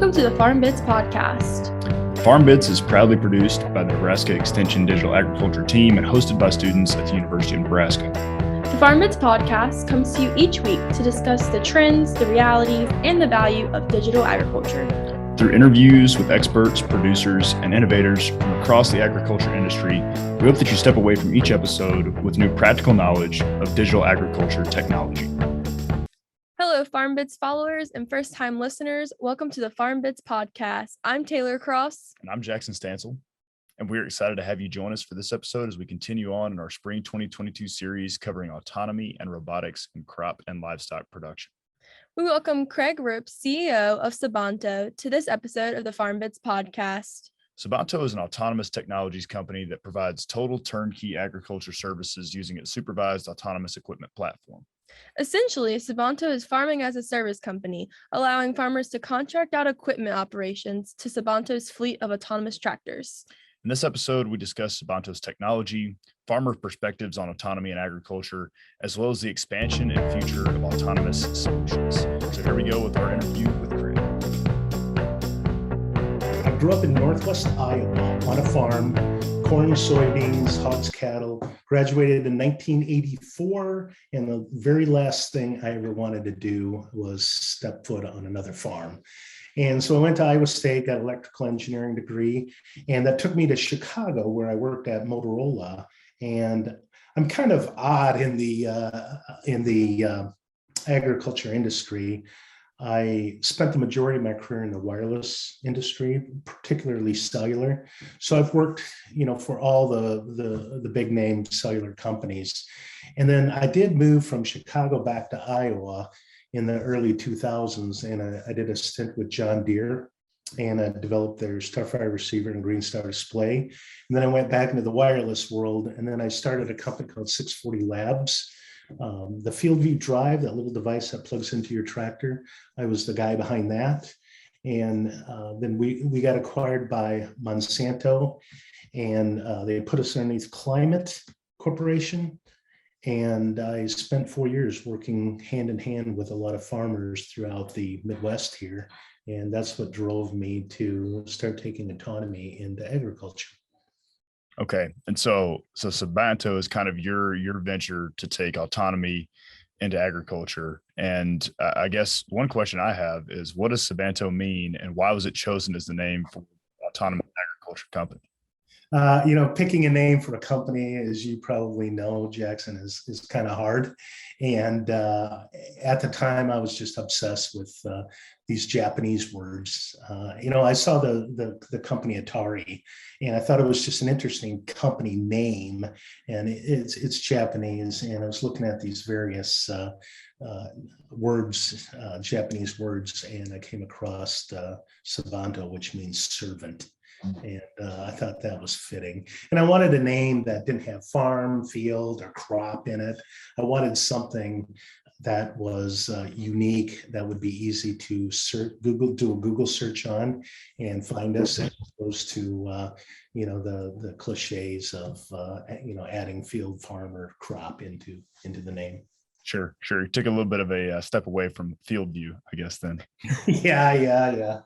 Welcome to the FarmBits podcast. FarmBits is proudly produced by the Nebraska Extension Digital Agriculture team and hosted by students at the University of Nebraska. The FarmBits podcast comes to you each week to discuss the trends, the realities, and the value of digital agriculture. Through interviews with experts, producers, and innovators from across the agriculture industry, we hope that you step away from each episode with new practical knowledge of digital agriculture technology. Hello, FarmBits followers and first-time listeners. Welcome to the FarmBits podcast. I'm Taylor Cross. And I'm Jackson Stansel. And we're excited to have you join us for this episode as we continue on in our spring 2022 series covering autonomy and robotics in crop and livestock production. We welcome Craig Rupp, CEO of Sabanto, to this episode of the FarmBits podcast. Sabanto is an autonomous technologies company that provides total turnkey agriculture services using its supervised autonomous equipment platform. Essentially, Sabanto is farming as a service company, allowing farmers to contract out equipment operations to Sabanto's fleet of autonomous tractors. In this episode, we discuss Sabanto's technology, farmer perspectives on autonomy in agriculture, as well as the expansion and future of autonomous solutions. So here we go with our interview with Craig. I grew up in Northwest Iowa on a farm, corn, soybeans, hogs, cattle, graduated in 1984, and the very last thing I ever wanted to do was step foot on another farm. And so I went to Iowa State, got an electrical engineering degree, and that took me to Chicago, where I worked at Motorola. And I'm kind of odd in the agriculture industry. I spent the majority of my career in the wireless industry, particularly cellular. So I've worked, for all the big name cellular companies. And then I did move from Chicago back to Iowa in the early 2000s, and I did a stint with John Deere, and I developed their Star-Fire receiver and Green Star display. And then I went back into the wireless world, and then I started a company called 640 Labs. The FieldView Drive, that little device that plugs into your tractor, I was the guy behind that. And then we got acquired by Monsanto, and they put us underneath Climate Corporation. And I spent 4 years working hand in hand with a lot of farmers throughout the Midwest here. And that's what drove me to start taking autonomy into agriculture. Okay. And so Sabanto is kind of your venture to take autonomy into agriculture. And I guess one question I have is, what does Sabanto mean, and why was it chosen as the name for autonomous agriculture company? Picking a name for a company, as you probably know, Jackson, is kind of hard. And at the time, I was just obsessed with these Japanese words. I saw the company Atari, and I thought it was just an interesting company name. And it's Japanese, and I was looking at these various words, Japanese words, and I came across Sabanto, which means servant. And I thought that was fitting. And I wanted a name that didn't have farm, field, or crop in it. I wanted something that was unique, that would be easy to search, do a Google search on and find us, as opposed to, the cliches of, adding field, farm, or crop into the name. Sure. You took a little bit of a step away from FieldView, I guess, then. Yeah.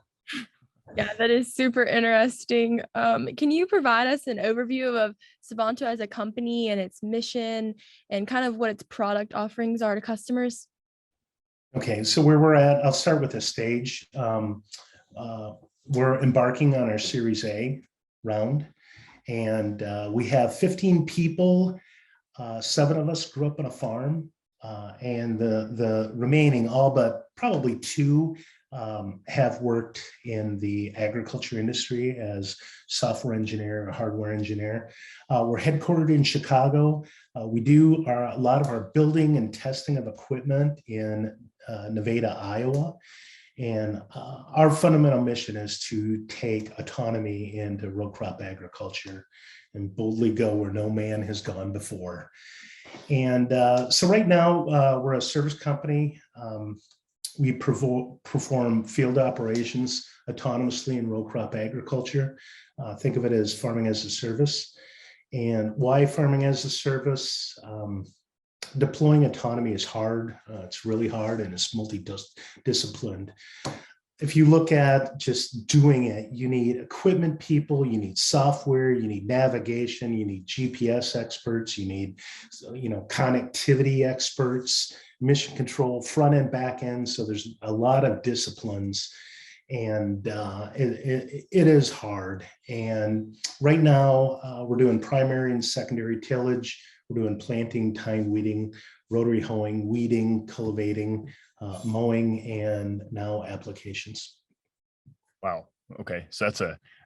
Yeah, that is super interesting. Can you provide us an overview of Sabanto as a company and its mission and kind of what its product offerings are to customers? Okay, so where we're at, I'll start with a stage. We're embarking on our Series A round, and we have 15 people. 7 of us grew up on a farm, and the remaining, all but probably 2, have worked in the agriculture industry as software engineer or hardware engineer. We're headquartered in Chicago. We do a lot of our building and testing of equipment in Nevada, Iowa. And our fundamental mission is to take autonomy into row crop agriculture and boldly go where no man has gone before. And so right now, we're a service company. We perform field operations autonomously in row crop agriculture. Think of it as farming as a service. And why farming as a service? Deploying autonomy is hard. It's really hard, and it's multidisciplined. if you look at just doing it, you need equipment people, you need software, you need navigation, you need GPS experts, you need, connectivity experts, mission control, front end, back end. So there's a lot of disciplines, and it is hard. And right now we're doing primary and secondary tillage. We're doing planting, time weeding, rotary hoeing, weeding, cultivating, mowing, and now applications. Wow. Okay. So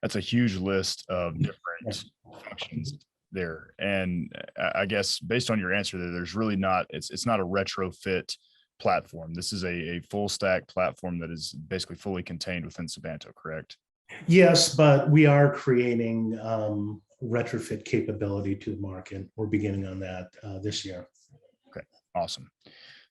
that's a huge list of different functions there. And I guess based on your answer there, there's really not, it's not a retrofit platform. This is a full stack platform that is basically fully contained within Sabanto, correct? Yes, but we are creating retrofit capability to the market. We're beginning on that this year. Okay, awesome.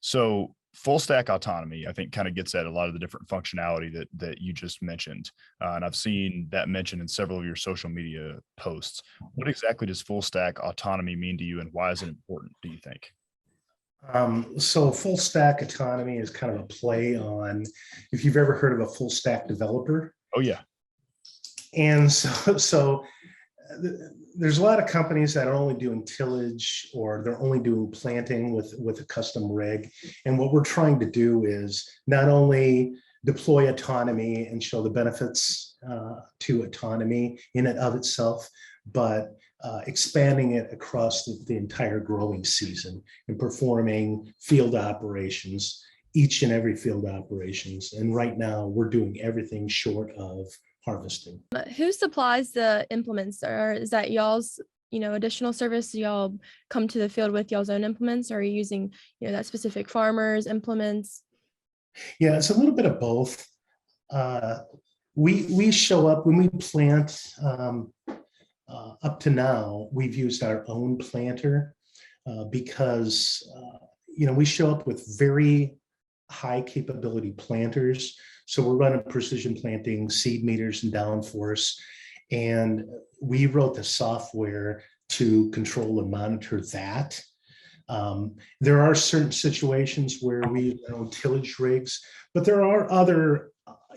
So full stack autonomy, I think, kind of gets at a lot of the different functionality that you just mentioned. And I've seen that mentioned in several of your social media posts. What exactly does full stack autonomy mean to you, and why is it important, do you think? So full stack autonomy is kind of a play on, if you've ever heard of a full stack developer. Oh yeah. And so there's a lot of companies that are only doing tillage, or they're only doing planting with a custom rig. And what we're trying to do is not only deploy autonomy and show the benefits to autonomy in and of itself, but expanding it across the entire growing season and performing field operations, each and every field operations. And right now we're doing everything short of harvesting. Who supplies the implements, or is that y'all's, additional service? Do y'all come to the field with y'all's own implements, or are you using, that specific farmer's implements? Yeah, it's a little bit of both. We show up when we plant. Up to now, we've used our own planter because we show up with very high capability planters. So we're running precision planting, seed meters, and downforce. And we wrote the software to control and monitor that. There are certain situations where we own tillage rigs, but there are other,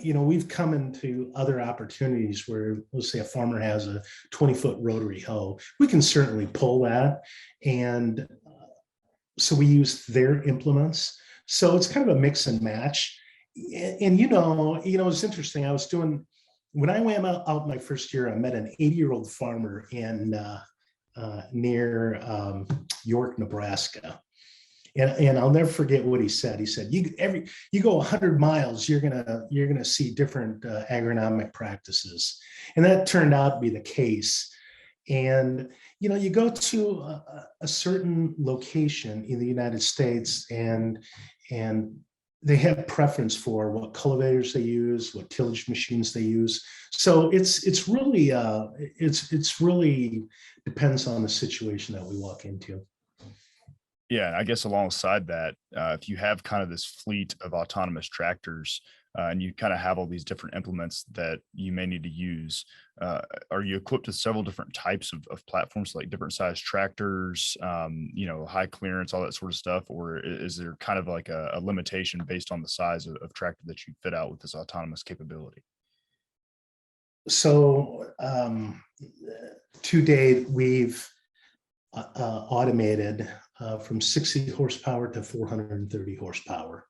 we've come into other opportunities where, let's say a farmer has a 20-foot rotary hoe. We can certainly pull that. And so we use their implements. So it's kind of a mix and match. And it's interesting. I was doing, when I went out my first year, I met an 80-year-old farmer in near York, Nebraska. And I'll never forget what he said. He said, you go 100 miles, you're gonna see different agronomic practices. And that turned out to be the case. And you go to a certain location in the United States, and they have preference for what cultivators they use, what tillage machines they use. So it's really depends on the situation that we walk into. Yeah, I guess alongside that, if you have kind of this fleet of autonomous tractors and you kind of have all these different implements that you may need to use, are you equipped with several different types of platforms, like different size tractors, high clearance, all that sort of stuff? Or is there kind of like a limitation based on the size of tractor that you fit out with this autonomous capability? So to date, we've automated from 60 horsepower to 430 horsepower.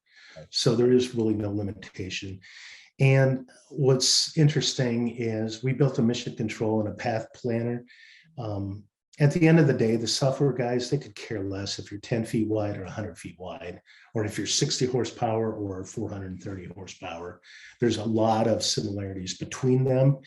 So there is really no limitation. And what's interesting is we built a mission control and a path planner. At the end of the day, the software guys, they could care less if you're 10 feet wide or 100 feet wide, or if you're 60 horsepower or 430 horsepower. There's a lot of similarities between them.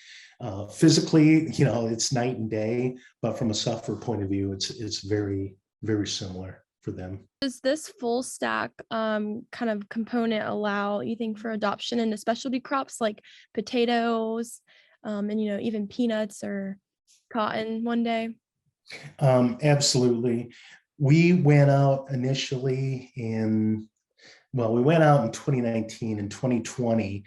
Physically, it's night and day, but from a software point of view, it's very, very similar for them. Does this full stack kind of component allow, you think, for adoption into specialty crops like potatoes, and even peanuts or cotton one day? Absolutely. We went out initially we went out in 2019 and 2020.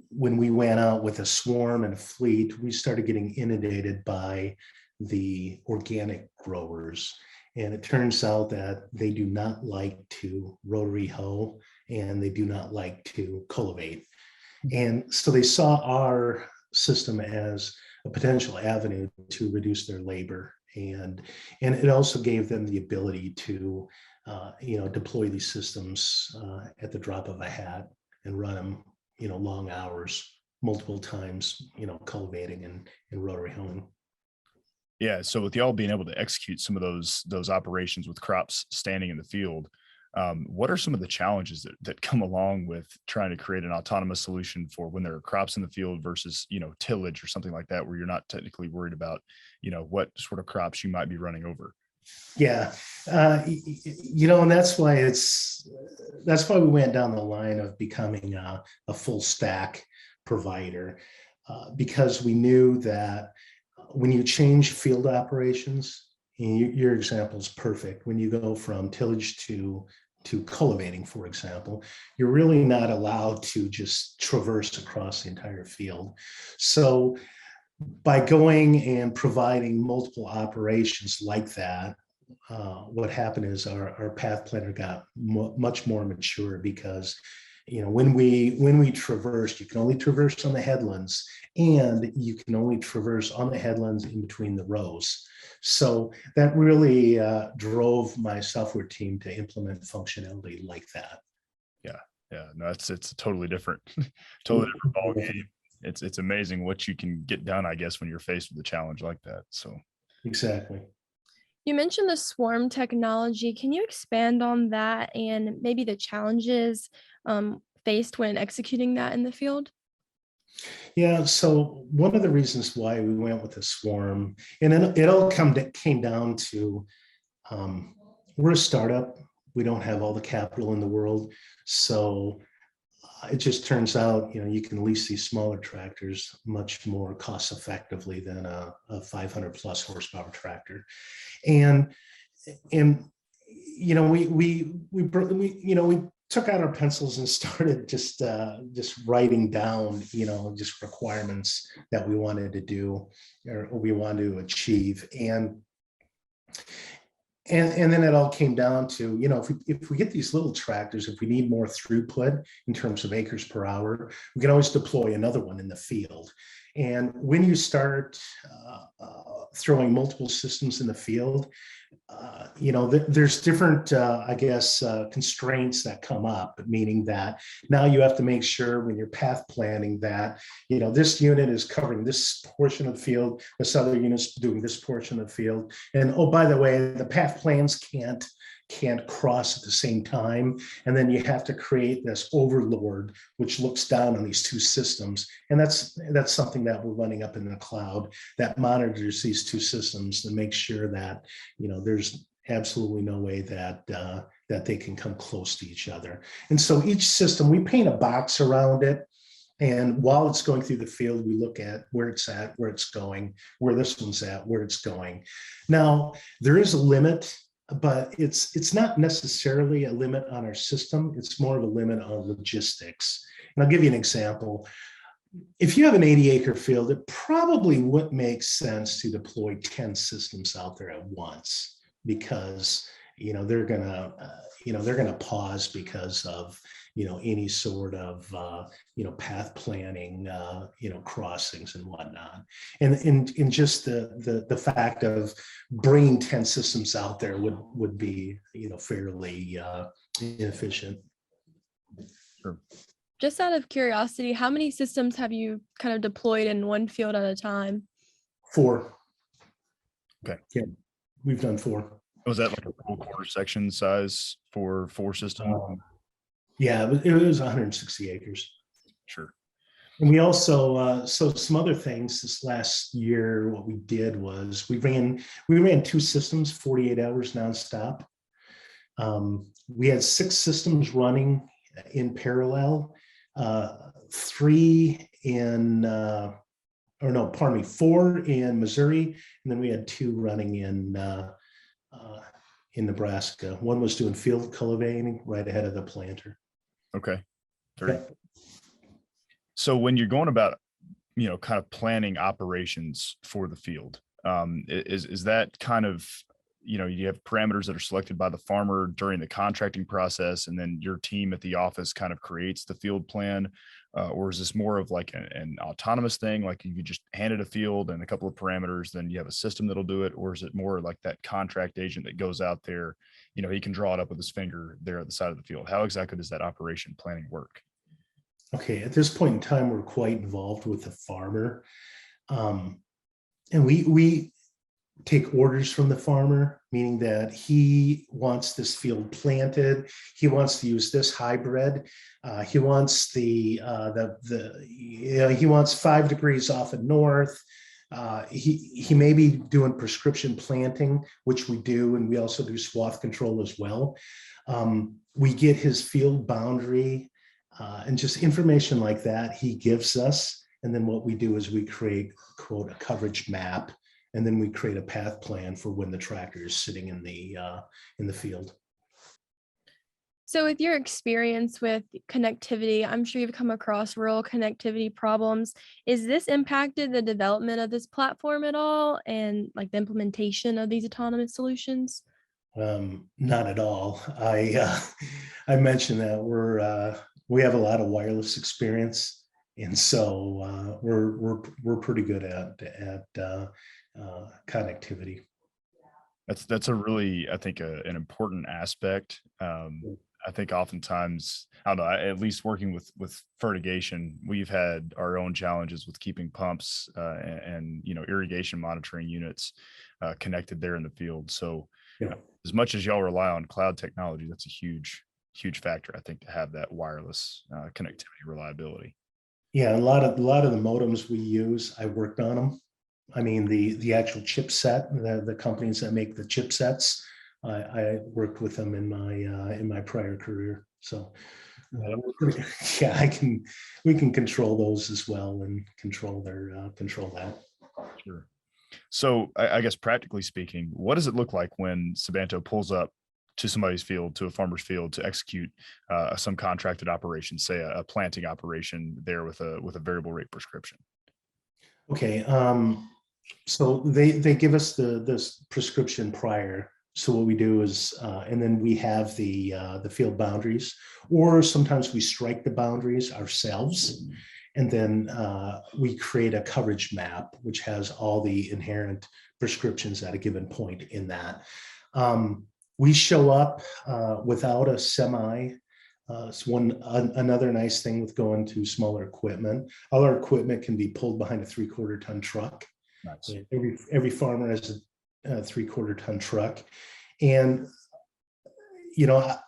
When we went out with a swarm and a fleet, we started getting inundated by the organic growers. And it turns out that they do not like to rotary hoe, and they do not like to cultivate. And so they saw our system as a potential avenue to reduce their labor. And it also gave them the ability to, deploy these systems at the drop of a hat and run them, long hours, multiple times, cultivating and rotary hoeing. Yeah. So with y'all being able to execute some of those operations with crops standing in the field, what are some of the challenges that come along with trying to create an autonomous solution for when there are crops in the field versus, tillage or something like that, where you're not technically worried about, what sort of crops you might be running over? Yeah. And that's why we went down the line of becoming a full stack provider, because we knew that when you change field operations, and your example is perfect. When you go from tillage to cultivating, for example, you're really not allowed to just traverse across the entire field. So by going and providing multiple operations like that, what happened is our path planner got much more mature, because when we traversed, you can only traverse on the headlands, and you can only traverse on the headlands in between the rows. So that really drove my software team to implement functionality like that. Yeah, no, it's a totally different ball game. It's amazing what you can get done, I guess, when you're faced with a challenge like that. So exactly. You mentioned the swarm technology. Can you expand on that and maybe the challenges faced when executing that in the field? Yeah, so one of the reasons why we went with the swarm, and it all came down to, we're a startup. We don't have all the capital in the world. So it just turns out, you can lease these smaller tractors much more cost effectively than a 500 plus horsepower tractor. And we took out our pencils and started just writing down, just requirements that we wanted to do or we wanted to achieve. And then it all came down to, if we get these little tractors, if we need more throughput in terms of acres per hour, we can always deploy another one in the field. And when you start throwing multiple systems in the field, there's different, constraints that come up, meaning that now you have to make sure when you're path planning that, this unit is covering this portion of the field, this other unit's doing this portion of the field. And, oh, by the way, the path plans can't cross at the same time. And then you have to create this overlord, which looks down on these two systems. And that's something that we're running up in the cloud that monitors these two systems to make sure that, there's absolutely no way that they can come close to each other. And so each system, we paint a box around it. And while it's going through the field, we look at where it's at, where it's going, where this one's at, where it's going. Now, there is a limit, but it's not necessarily a limit on our system. It's more of a limit on logistics. And I'll give you an example. If you have an 80-acre field, it probably wouldn't make sense to deploy 10 systems out there at once, because they're gonna pause because of any sort of path planning, crossings and whatnot, and just the fact of bringing 10 systems out there would be fairly inefficient. Sure. Just out of curiosity, how many systems have you kind of deployed in one field at a time? 4. Okay. Yeah, we've done 4. Was that like a full quarter section size for 4 systems? Yeah, it was 160 acres. Sure. And we also, so some other things this last year, what we did was we ran 2 systems, 48 hours nonstop. We had 6 systems running in parallel, 4 in Missouri, and then we had 2 running in Nebraska. One was doing field cultivating right ahead of the planter. Okay. Yeah. So when you're going about, kind of planning operations for the field, is that kind of, you have parameters that are selected by the farmer during the contracting process, and then your team at the office kind of creates the field plan? or is this more of like an autonomous thing? Like you could just hand it a field and a couple of parameters, then you have a system that'll do it? Or is it more like that contract agent that goes out there, he can draw it up with his finger there at the side of the field? How exactly does that operation planning work? Okay, at this point in time, we're quite involved with the farmer. And we take orders from the farmer, meaning that he wants this field planted. He wants to use this hybrid. He wants he wants 5 degrees off of north. He may be doing prescription planting, which we do, and we also do swath control as well. We get his field boundary and just information like that he gives us. And then what we do is we create, quote, a coverage map, and then we create a path plan for when the tractor is sitting in the field. So with your experience with connectivity, I'm sure you've come across rural connectivity problems. Is this impacted the development of this platform at all, and like the implementation of these autonomous solutions? Not at all. I mentioned that we have a lot of wireless experience, and so we're pretty good at connectivity. That's a really, I think, an important aspect. I think oftentimes, I don't know, at least working with fertigation, we've had our own challenges with keeping pumps and irrigation monitoring units connected there in the field. So Yeah. As much as y'all rely on cloud technology, that's a huge factor, I think, to have that wireless connectivity reliability. Yeah, a lot of the modems we use, I worked on them. I mean, the actual chipset, the companies that make the chipsets, I worked with them in my prior career. So yeah, we can control those as well and control that. Sure. So I guess practically speaking, what does it look like when Sabanto pulls up to somebody's field, to a farmer's field, to execute some contracted operation, say a planting operation there with a variable rate prescription? Okay, so they give us this prescription prior. So what we do is, and then we have the field boundaries, or sometimes we strike the boundaries ourselves, and then we create a coverage map which has all the inherent prescriptions at a given point in that. We show up without a semi. It's another nice thing with going to smaller equipment. All our equipment can be pulled behind a 3/4 ton truck. Nice. Every farmer has a 3/4 ton truck, and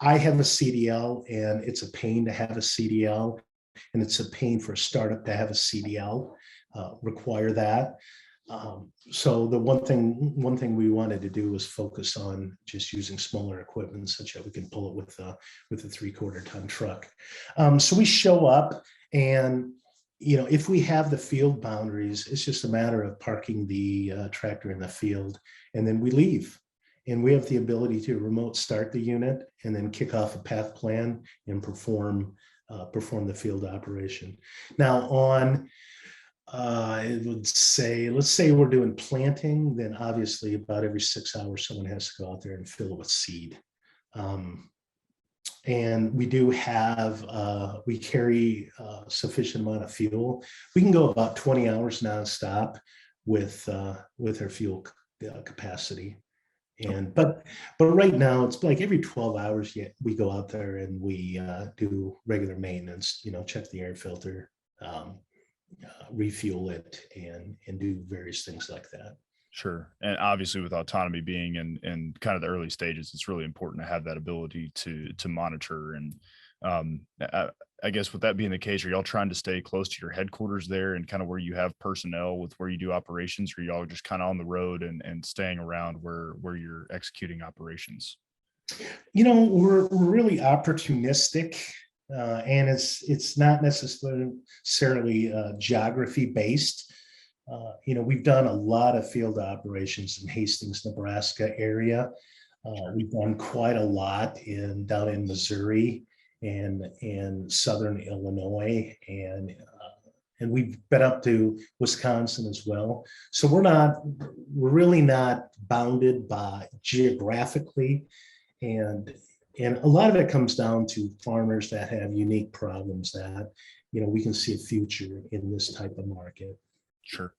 I have a CDL, and it's a pain to have a CDL, and it's a pain for a startup to have a CDL require that. So the one thing we wanted to do was focus on just using smaller equipment such that we can pull it with a 3/4 ton truck. So we show up, and if we have the field boundaries, it's just a matter of parking the tractor in the field, and then we leave. And we have the ability to remote start the unit and then kick off a path plan and perform the field operation. Now let's say we're doing planting, then obviously about every 6 hours, someone has to go out there and fill it with seed. And we do have, we carry a sufficient amount of fuel. We can go about 20 hours nonstop with our fuel capacity. But right now it's like every 12 hours we go out there and we do regular maintenance, check the air filter, refuel it, and do various things like that. Sure. And obviously with autonomy being in kind of the early stages, it's really important to have that ability to monitor. And I guess with that being the case, are y'all trying to stay close to your headquarters there and kind of where you have personnel with where you do operations, or y'all just kind of on the road and staying around where you're executing operations? We're really opportunistic, and it's not necessarily geography based. We've done a lot of field operations in Hastings, Nebraska area. We've done quite a lot down in Missouri and southern Illinois, and we've been up to Wisconsin as well. So we're really not bounded by geographically, and a lot of it comes down to farmers that have unique problems that we can see a future in this type of market. Sure.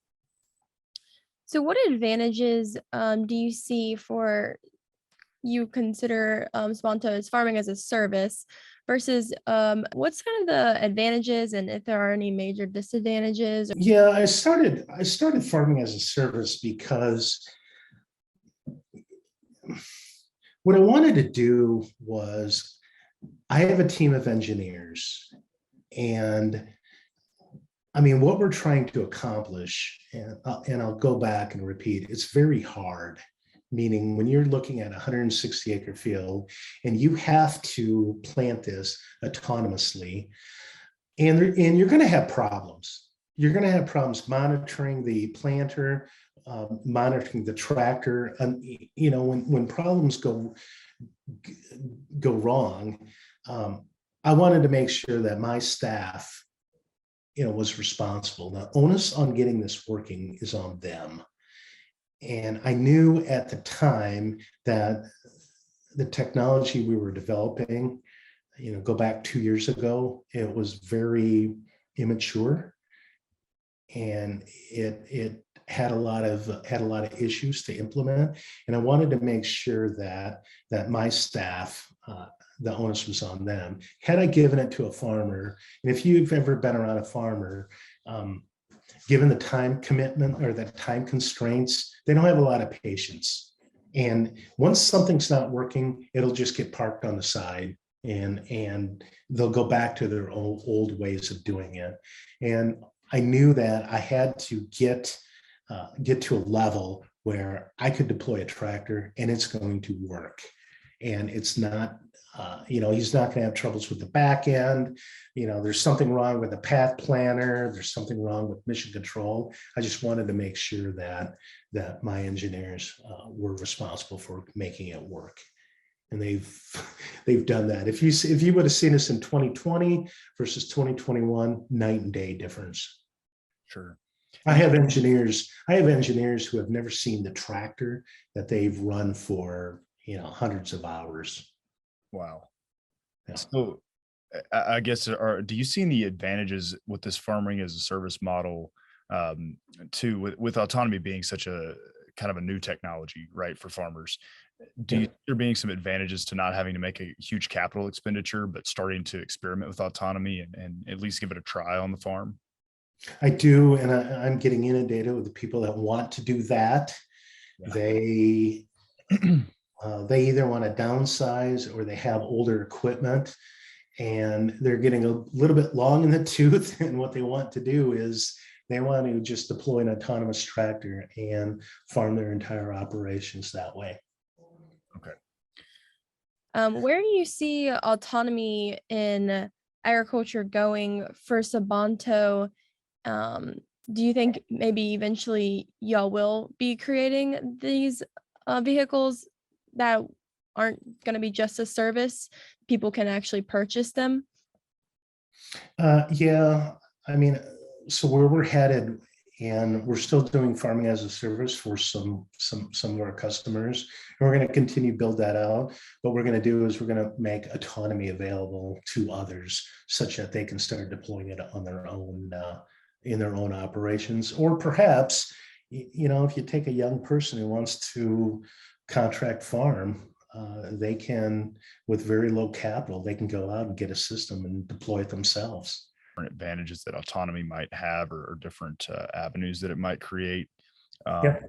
So what advantages do you see for you consider Sabanto as farming as a service versus what's kind of the advantages and if there are any major disadvantages? Yeah, I started farming as a service because what I wanted to do was, I have a team of engineers, and I mean, what we're trying to accomplish, and I'll go back and repeat, it's very hard. Meaning, when you're looking at a 160-acre field and you have to plant this autonomously, and you're going to have problems. You're going to have problems monitoring the planter, monitoring the tractor. And when problems go wrong, I wanted to make sure that my staff, was responsible. The onus on getting this working is on them. And I knew at the time that the technology we were developing, go back 2 years ago, it was very immature, and it had a lot of issues to implement. And I wanted to make sure that my staff, the onus was on them. Had I given it to a farmer, and if you've ever been around a farmer, given the time commitment or the time constraints, they don't have a lot of patience. And once something's not working, it'll just get parked on the side, and they'll go back to their old ways of doing it. And I knew that I had to get to a level where I could deploy a tractor and it's going to work. And it's not, he's not going to have troubles with the back end. There's something wrong with the path planner. There's something wrong with mission control. I just wanted to make sure that my engineers were responsible for making it work. And they've done that. If you would have seen us in 2020 versus 2021, night and day difference. Sure. I have engineers who have never seen the tractor that they've run for, hundreds of hours. Wow. Yeah. So I guess, do you see any advantages with this farming as a service model, with autonomy being such a kind of a new technology, right, for farmers? Do you think there being some advantages to not having to make a huge capital expenditure, but starting to experiment with autonomy and at least give it a try on the farm? I do, and I'm getting inundated with the people that want to do that. Yeah. They either want to downsize or they have older equipment, and they're getting a little bit long in the tooth. And what they want to do is they want to just deploy an autonomous tractor and farm their entire operations that way. Okay. Where do you see autonomy in agriculture going for Sabanto? Do you think maybe eventually y'all will be creating these vehicles that aren't going to be just a service? People can actually purchase them? Yeah, I mean, so where we're headed, and we're still doing farming as a service for some of our customers, and we're going to continue to build that out. What we're going to do is we're going to make autonomy available to others, such that they can start deploying it on their own in their own operations. Or perhaps, if you take a young person who wants to contract farm, they can, with very low capital, they can go out and get a system and deploy it themselves. Advantages that autonomy might have, or different avenues that it might create. Yeah.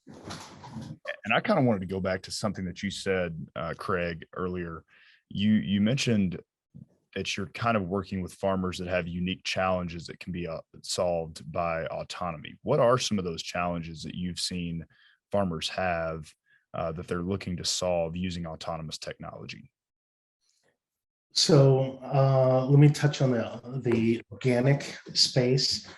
And I kind of wanted to go back to something that you said, Craig, earlier. You mentioned that you're kind of working with farmers that have unique challenges that can be solved by autonomy. What are some of those challenges that you've seen farmers have that they're looking to solve using autonomous technology? So let me touch on the organic space.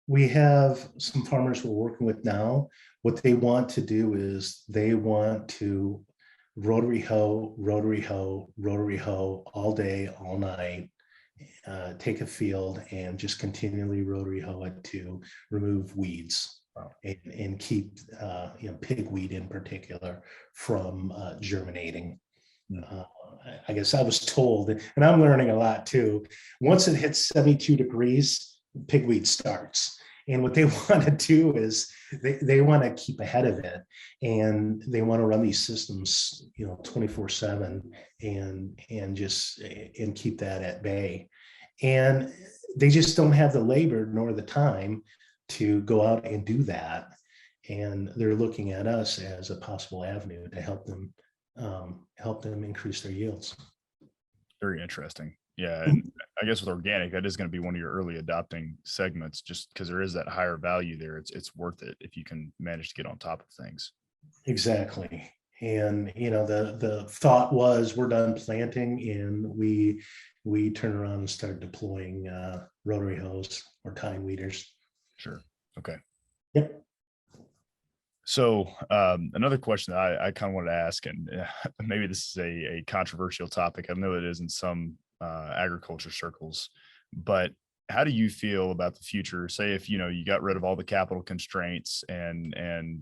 We have some farmers we're working with now. What they want to do is they want to rotary hoe all day, all night, take a field and just continually rotary hoe it to remove weeds. Wow. And keep pigweed in particular from germinating. Hmm. I guess I was told, and I'm learning a lot too. Once it hits 72 degrees, pigweed starts. And what they want to do is they want to keep ahead of it, and they want to run these systems, 24/7 and keep that at bay. And they just don't have the labor nor the time to go out and do that. And they're looking at us as a possible avenue to help them increase their yields. Very interesting. Yeah. And I guess with organic, that is going to be one of your early adopting segments, just because there is that higher value there. It's worth it if you can manage to get on top of things. Exactly. And the thought was we're done planting and we turn around and start deploying rotary hose or tine weeders. Sure. Okay. Yep. So another question that I kind of wanted to ask, and maybe this is a controversial topic. I know it is in some agriculture circles, but how do you feel about the future? Say if you got rid of all the capital constraints and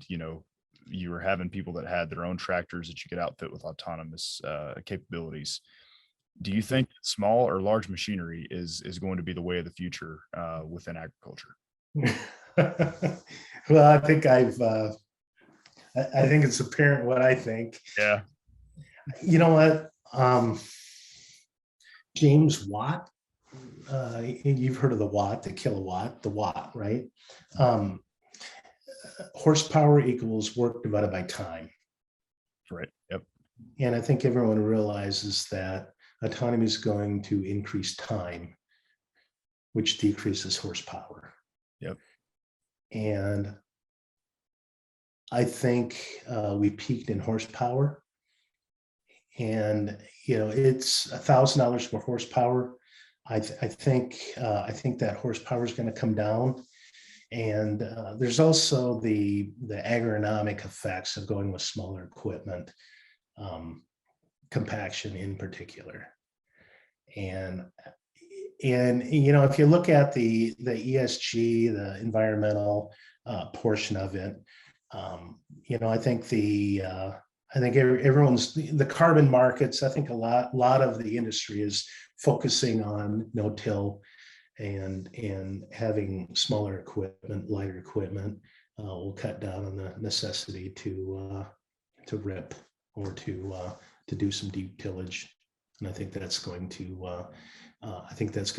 you were having people that had their own tractors that you could outfit with autonomous capabilities. Do you think small or large machinery is going to be the way of the future within agriculture? Well, I think I think it's apparent what I think. Yeah. You know what? James Watt, you've heard of the watt, the kilowatt, the watt, right? Horsepower equals work divided by time. Right. Yep. And I think everyone realizes that autonomy is going to increase time, which decreases horsepower. Yep. And I think we peaked in horsepower, and it's $1,000 per horsepower. I think that horsepower is going to come down, and there's also the agronomic effects of going with smaller equipment, compaction in particular, and if you look at the ESG, the environmental portion of it. I think everyone's the carbon markets. I think a lot of the industry is focusing on no-till and having smaller equipment, lighter equipment will cut down on the necessity to rip or to do some deep tillage. And I think that's going to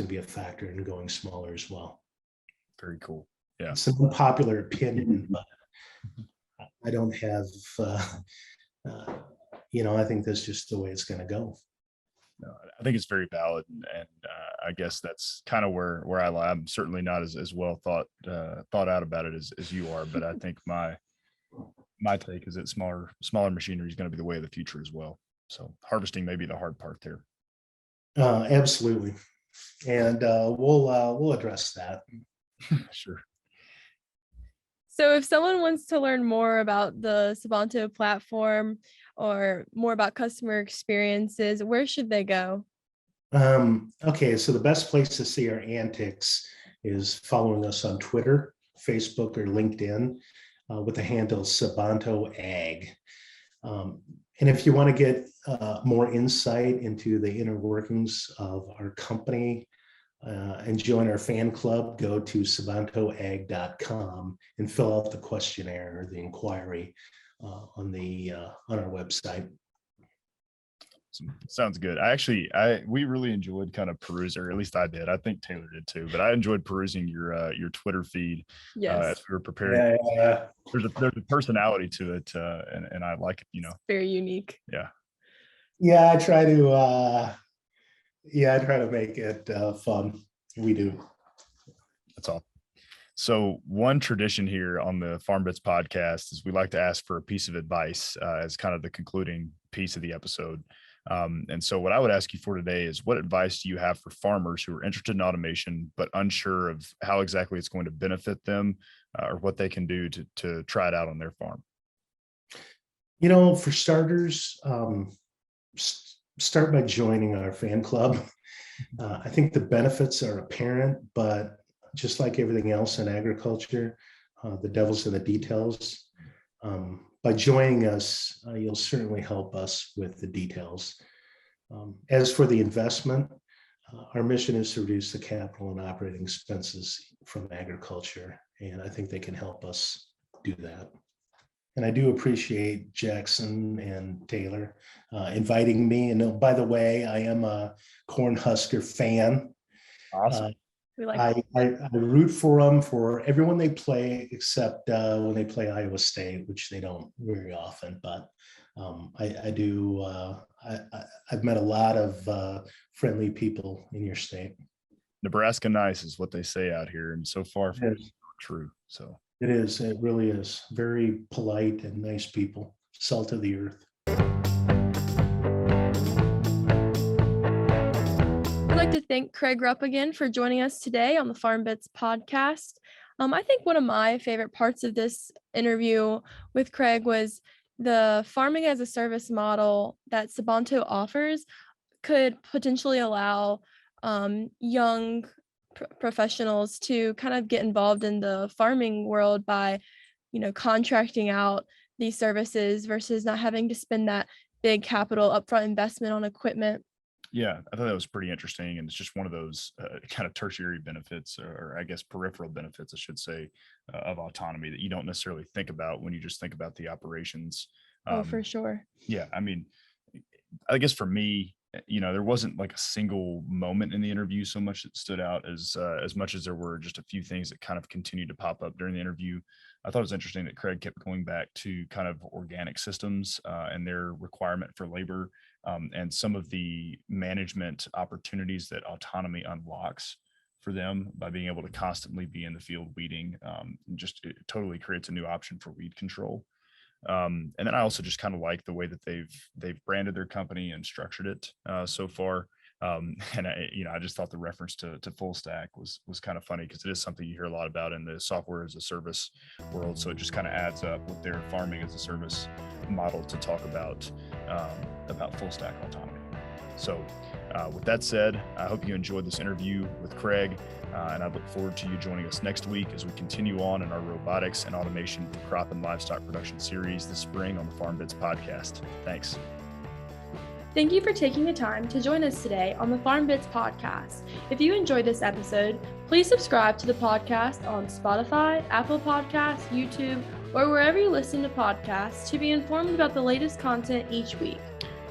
be a factor in going smaller as well. Very cool. Yeah. It's an unpopular opinion, but I don't have, I think that's just the way it's going to go. No, I think it's very valid, and I guess that's kind of where I lie. I'm certainly not as well thought out about it as you are, but I think my take is that smaller machinery is going to be the way of the future as well. So harvesting may be the hard part there. Absolutely, and we'll address that. Sure. So if someone wants to learn more about the Sabanto platform or more about customer experiences, where should they go? Okay, so the best place to see our antics is following us on Twitter, Facebook, or LinkedIn with the handle Sabanto Ag. And if you want to get more insight into the inner workings of our company, and join our fan club, go to sabantoag.com and fill out the questionnaire or the inquiry on our website. Sounds good. We really enjoyed kind of perusing, or at least I did. I think Taylor did too, but I enjoyed perusing your Twitter feed. Yes. As we were preparing. Yeah. There's a personality to it, and I like it. It's very unique. Yeah. Yeah, I try to make it fun. We do. That's all. So one tradition here on the FarmBits podcast is we like to ask for a piece of advice as kind of the concluding piece of the episode. And so what I would ask you for today is, what advice do you have for farmers who are interested in automation, but unsure of how exactly it's going to benefit them or what they can do to try it out on their farm? For starters, start by joining our fan club. I think the benefits are apparent, but just like everything else in agriculture, the devil's in the details. by joining us, you'll certainly help us with the details. As for the investment, our mission is to reduce the capital and operating expenses from agriculture, and I think they can help us do that. And I do appreciate Jackson and Taylor inviting me. And by the way, I am a Cornhusker fan. Awesome. I root for them for everyone they play, except when they play Iowa State, which they don't very often. But I do. I've met a lot of friendly people in your state. Nebraska nice is what they say out here, and so far true. So it is. It really is. Very polite and nice people. Salt of the earth. I'd like to thank Craig Rupp again for joining us today on the FarmBits podcast. I think one of my favorite parts of this interview with Craig was the farming as a service model that Sabanto offers could potentially allow young professionals to kind of get involved in the farming world by, contracting out these services versus not having to spend that big capital upfront investment on equipment. Yeah, I thought that was pretty interesting. And it's just one of those kind of tertiary benefits, or I guess peripheral benefits, I should say, of autonomy that you don't necessarily think about when you just think about the operations. For sure. Yeah, I mean, I guess for me, there wasn't like a single moment in the interview so much that stood out as much as there were just a few things that kind of continued to pop up during the interview. I thought it was interesting that Craig kept going back to kind of organic systems and their requirement for labor and some of the management opportunities that autonomy unlocks for them by being able to constantly be in the field weeding. It totally creates a new option for weed control. And then I also just kind of like the way that they've branded their company and structured it so far. And I just thought the reference to full stack was kind of funny because it is something you hear a lot about in the software as a service world. So it just kind of adds up with their farming as a service model to talk about full stack autonomy. So with that said, I hope you enjoyed this interview with Craig, and I look forward to you joining us next week as we continue on in our robotics and automation for crop and livestock production series this spring on the FarmBits podcast. Thanks. Thank you for taking the time to join us today on the FarmBits podcast. If you enjoyed this episode, please subscribe to the podcast on Spotify, Apple Podcasts, YouTube, or wherever you listen to podcasts to be informed about the latest content each week.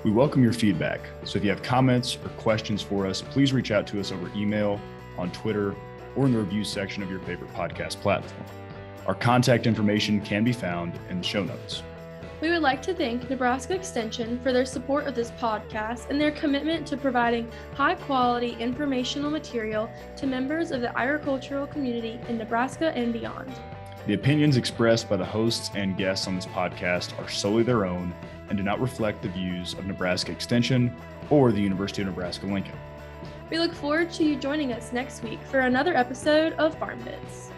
We welcome your feedback. So if you have comments or questions for us, please reach out to us over email, on Twitter, or in the review section of your favorite podcast platform. Our contact information can be found in the show notes. We would like to thank Nebraska Extension for their support of this podcast and their commitment to providing high-quality informational material to members of the agricultural community in Nebraska and beyond. The opinions expressed by the hosts and guests on this podcast are solely their own and do not reflect the views of Nebraska Extension or the University of Nebraska-Lincoln. We look forward to you joining us next week for another episode of FarmBits.